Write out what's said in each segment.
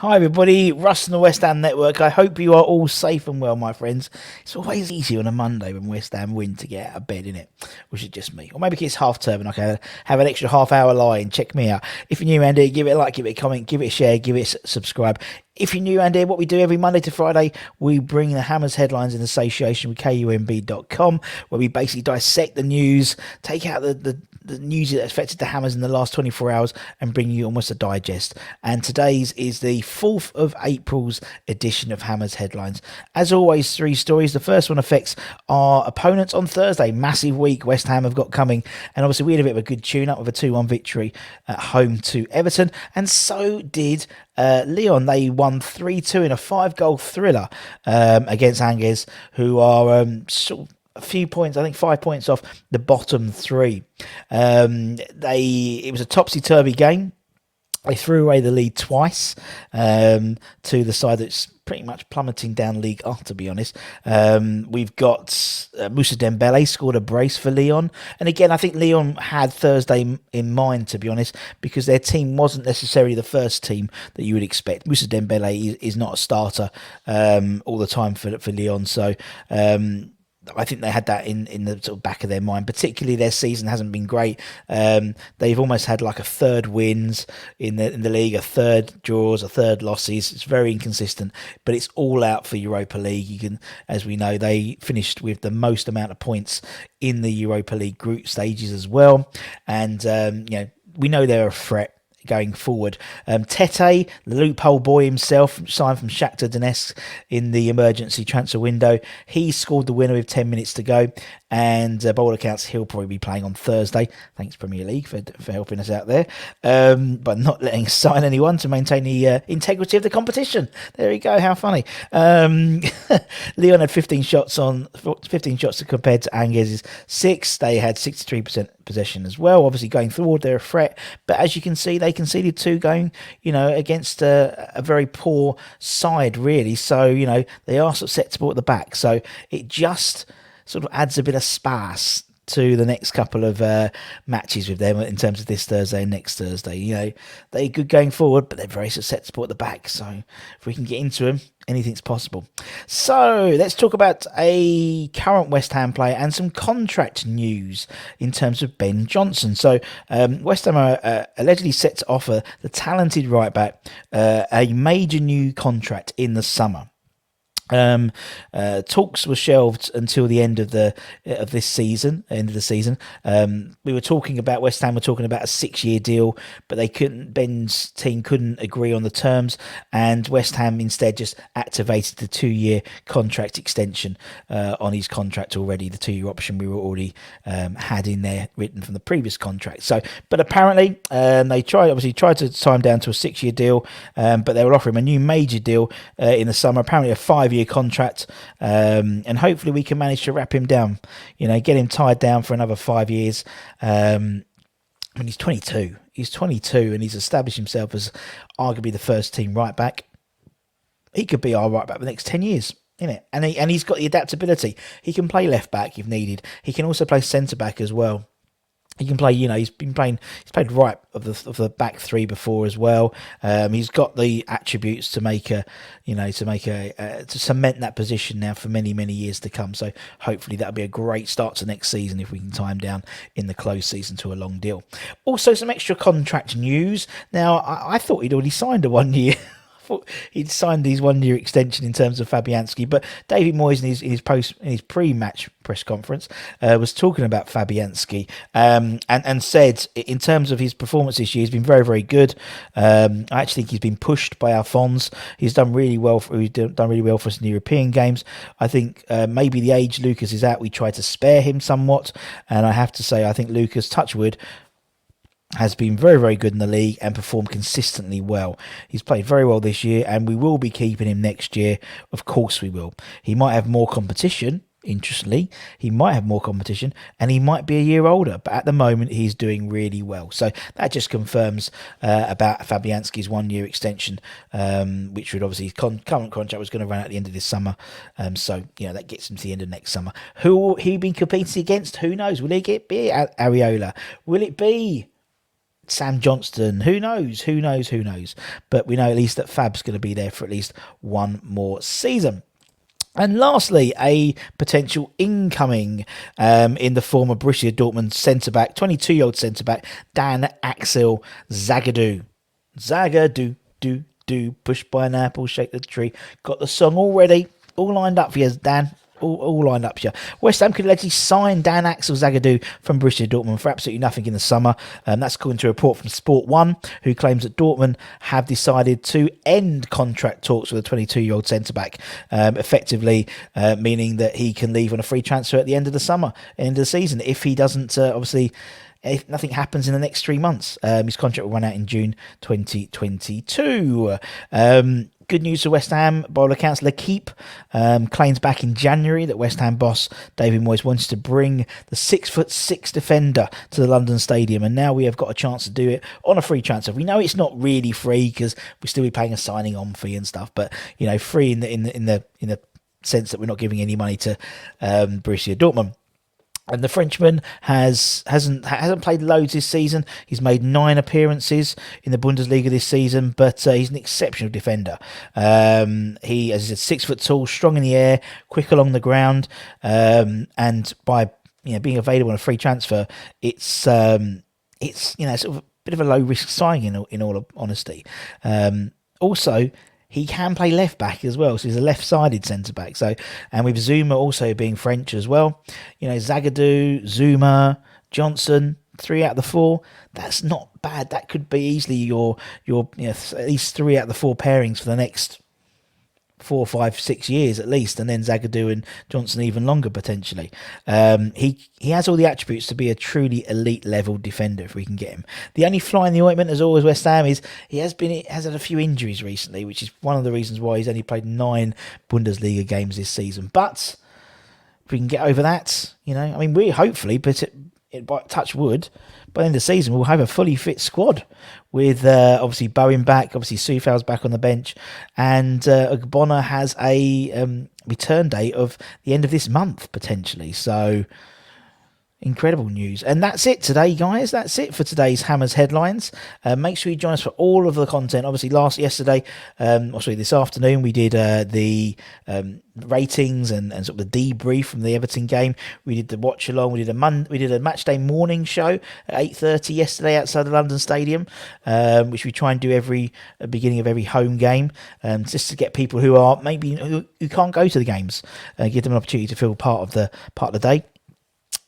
Hi everybody, Russ and the West Ham Network. I hope you are all safe and well, my friends. It's always easy on a Monday when West Ham win to get out of bed, innit? Which is just me. Or maybe it's half term and I can have an extra half hour lie and check me out. If you're new around here, give it a like, give it a comment, give it a share, give it a subscribe. If you're new around here, what we do every Monday to Friday, we bring the Hammers headlines in association with KUMB.com, where we basically dissect the news, take out the news that affected the Hammers in the last 24 hours and bring you almost a digest. And today's is the 4th of April's edition of Hammers Headlines. As always, 3 stories. The first one affects our opponents on Thursday. Massive week West Ham have got coming. And obviously we had a bit of a good tune-up with a 2-1 victory at home to Everton. And so did Lyon. They won 3-2 in a 5-goal thriller against Angers, who are sort of a few points, I think 5 points off the bottom 3. It was a topsy-turvy game. They threw away the lead twice to the side that's pretty much plummeting down League A, to be honest. We've got Moussa Dembele scored a brace for Lyon. And again, I think Lyon had Thursday in mind, to be honest, because their team wasn't necessarily the first team that you would expect. Moussa Dembele is not a starter all the time for Lyon. So I think they had that in the sort of back of their mind. Particularly their season hasn't been great. They've almost had like a third wins in the league, a third draws, a third losses. It's very inconsistent, but it's all out for Europa League. You can, as we know, they finished with the most amount of points in the Europa League group stages as well. And we know they're a threat going forward. Tete, the loophole boy himself, signed from Shakhtar Donetsk in the emergency transfer window. He scored the winner with 10 minutes to go, and by all accounts, he'll probably be playing on Thursday. Thanks, Premier League, for helping us out there, but not letting us sign anyone to maintain the integrity of the competition. There we go. How funny. Lyon had 15 shots compared to Angers' 6. They had 63% possession as well. Obviously, going forward, they're a threat, but as you can see, they conceded 2 going, against a very poor side, really. So, they are susceptible at the back. So it just sort of adds a bit of sparse to the next couple of matches with them in terms of this Thursday and next Thursday. They're good going forward, but they're very susceptible at the back. So if we can get into them, anything's possible. So let's talk about a current West Ham player and some contract news in terms of Ben Johnson. So West Ham are allegedly set to offer the talented right back a major new contract in the summer. Talks were shelved until the end of the season. We were talking about West Ham were talking about a 6-year deal, but Ben's team couldn't agree on the terms, and West Ham instead just activated the 2-year contract extension on his contract already. The 2-year option we were already had in there written from the previous contract. So, but apparently they tried to tie him down to a 6-year deal, but they will offer him a new major deal in the summer. Apparently a 5-year contract, and hopefully we can manage to wrap him down, get him tied down for another 5 years. He's 22 and he's established himself as arguably the first team right back. He could be our right back for the next 10 years, innit? And he's got the adaptability. He can play left back if needed. He can also play centre back as well. He can play, he's played right of the back 3 before as well. He's got the attributes to to cement that position now for many, many years to come. So hopefully that'll be a great start to next season if we can tie him down in the close season to a long deal. Also, some extra contract news. Now, I thought he'd already signed a 1-year. Thought he'd signed his 1-year extension in terms of Fabianski, but David Moyes in his pre-match press conference was talking about Fabianski and said in terms of his performance this year, he's been very, very good. I actually think he's been pushed by Alphonse. He's done really well. He's done really well for us in the European games. I think maybe the age Lucas is at, we tried to spare him somewhat, and I have to say I think Lucas, touchwood, has been very, very good in the league and performed consistently well. He's played very well this year, and we will be keeping him next year. Of course we will. He might have more competition, interestingly. He might have more competition, and he might be a year older, but at the moment he's doing really well. So that just confirms about Fabianski's 1-year extension, which would obviously, his current contract was going to run out at the end of this summer. So, that gets him to the end of next summer. Who will he be competing against? Who knows? Will it be Areola? Will it be Sam Johnston, who knows? But we know at least that Fab's going to be there for at least one more season. And lastly, a potential incoming in the form of Borussia Dortmund centre-back, 22-year-old centre-back, Dan Axel Zagadou. Zagadou, pushed by an apple, shake the tree. Got the song already, all lined up for you, Dan. All lined up here. West Ham could allegedly sign Dan Axel Zagadou from Borussia Dortmund for absolutely nothing in the summer. That's according to a report from Sport 1, who claims that Dortmund have decided to end contract talks with a 22-year-old centre-back, effectively meaning that he can leave on a free transfer at the end of the summer, end of the season, if he doesn't, obviously, if nothing happens in the next 3 months. His contract will run out in June 2022. Good news for West Ham. By all accounts, L'Equipe claims back in January that West Ham boss David Moyes wanted to bring the 6'6" defender to the London Stadium, and now we have got a chance to do it on a free transfer. We know it's not really free because we still be paying a signing on fee and stuff, but free in the sense that we're not giving any money to Borussia Dortmund. And the Frenchman hasn't played loads this season. He's made 9 appearances in the Bundesliga this season, but he's an exceptional defender. He, as I said, 6 foot tall, strong in the air, quick along the ground, and by being available on a free transfer, it's sort of a bit of a low risk signing in all honesty. Also, he can play left back as well, so he's a left-sided centre-back. So, and with Zuma also being French as well, Zagadou, Zuma, Johnson, 3 out of the 4. That's not bad. That could be easily your at least 3 out of the 4 pairings for the next 4, 5, 6 years at least, and then Zagadou and Johnson even longer potentially. He has all the attributes to be a truly elite level defender if we can get him. The only fly in the ointment, as always, West Ham is he has had a few injuries recently, which is one of the reasons why he's only played 9 Bundesliga games this season. But if we can get over that, we hopefully, but touch wood, by the end of the season we'll have a fully fit squad with obviously Bowen back, obviously Soufal's back on the bench, and Ogbonna has a return date of the end of this month potentially. So incredible news. And that's it today, guys. That's it for today's Hammers headlines. Make sure you join us for all of the content. Obviously, this afternoon, we did the ratings and sort of the debrief from the Everton game. We did the watch along. We did a match day morning show at 8:30 yesterday outside the London Stadium, which we try and do every beginning of every home game, just to get people who are maybe who can't go to the games, give them an opportunity to feel part of the day.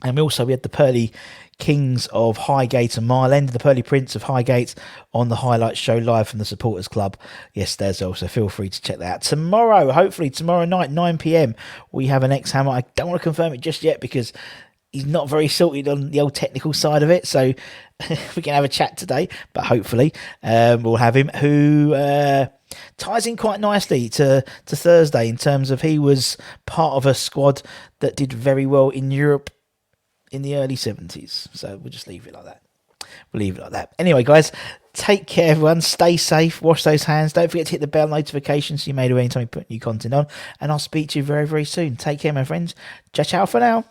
And we had the Pearly Kings of Highgate and Mile End, the Pearly Prince of Highgate, on the highlights show live from the Supporters Club yesterday as well. So feel free to check that out. Tomorrow night, 9 p.m, we have an ex-Hammer. I don't want to confirm it just yet because he's not very sorted on the old technical side of it. So we can have a chat today, but hopefully we'll have him, who ties in quite nicely to Thursday in terms of he was part of a squad that did very well in Europe in the early 70s. So we'll just leave it like that. Anyway, guys, take care, everyone. Stay safe. Wash those hands. Don't forget to hit the bell notification so you made away anytime we put new content on. And I'll speak to you very, very soon. Take care, my friends. Ciao for now.